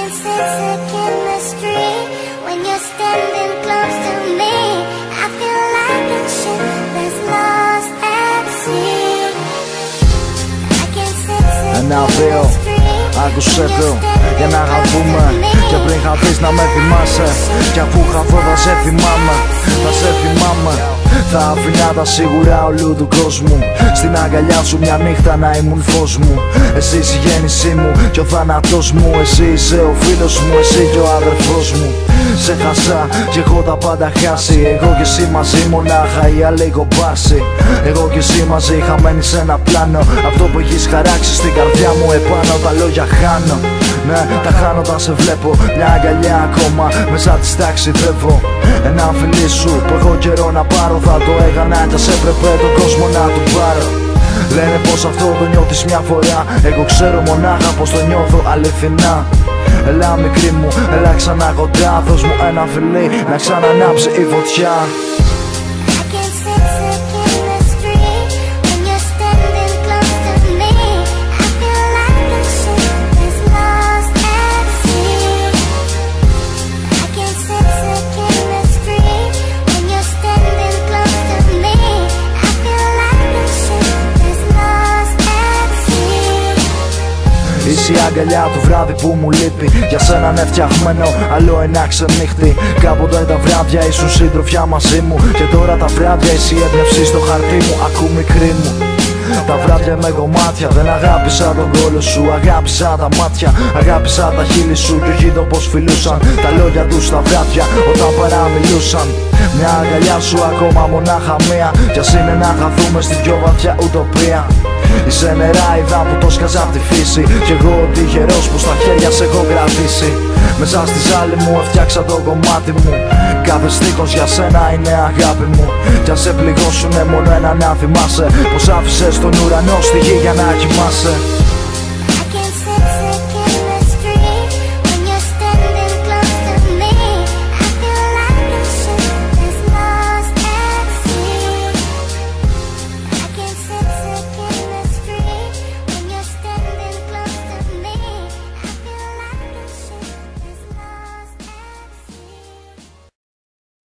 can sense the chemistry when you're standing close to me. I feel like a ship that's lost at sea. I can sense the chemistry. Άκουσέ το, για να χαθούμε. Και πριν χαθείς να με θυμάσαι. Κι αφού χαθώ θα σε θυμάμαι. Θα σε θυμάμαι. Θα αφήνα τα σίγουρα όλου του κόσμου. Στην αγκαλιά σου μια νύχτα να ήμουν φως μου. Εσύ είσαι η γέννησή μου και ο θάνατός μου. Εσύ είσαι ο φίλος μου, εσύ και ο αδερφός μου. Σε χασά και έχω τα πάντα χάσει. Εγώ και εσύ μαζί μονάχα ή άλλοι κομπάρσι. Εγώ και εσύ μαζί χαμένοι σε ένα πλάνο. Αυτό που έχεις χαράξει στην καρδιά μου επάνω. Τα λόγια χάνω, ναι, τα χάνω όταν σε βλέπω. Μια αγκαλιά ακόμα μέσα της ταξιδεύω. Ένα φιλί σου που έχω καιρό να πάρω. Θα το έκανα κι ας έπρεπε τον κόσμο να του πάρω. Λένε πως αυτό το νιώθεις μια φορά. Εγώ ξέρω μονάχα πως το νιώθω αληθινά. Έλα μικρή μου, έλα ξανά κοντά. Δώσ' μου ένα φιλί να ξανανάψει η φωτιά. Είσαι η αγκαλιά του βράδυ που μου λείπει. Για σένα είναι φτιαχμένο άλλο ένα ξενύχτη. Κάποτε τα βράδια ήσουν συντροφιά μαζί μου. Και τώρα τα βράδια εσύ η έμπνευση στο χαρτί μου. Ακού μικρή μου, τα βράδια με κομμάτια. Δεν αγάπησα τον κόλο σου, αγάπησα τα μάτια. Αγάπησα τα χείλη σου και όχι το πως φιλούσαν. Τα λόγια τους τα βράδια όταν παραμιλούσαν. Μια αγκαλιά σου ακόμα μονάχα μία. Κι ας είναι να χαθούμε στην πιο βαθιά ουτοπία. Είσαι νεράιδα που το σκάζα απ' τη φύση. Κι εγώ ο τυχερός που στα χέρια σε έχω κρατήσει. Μέσα στη ζάλη μου έφτιαξα το κομμάτι μου. Κάθε στίχος για σένα είναι αγάπη μου. Κι αν σε πληγώσουνε μόνο ένα να θυμάσαι πως άφησες τον ουρανό στη γη για να κοιμάσαι.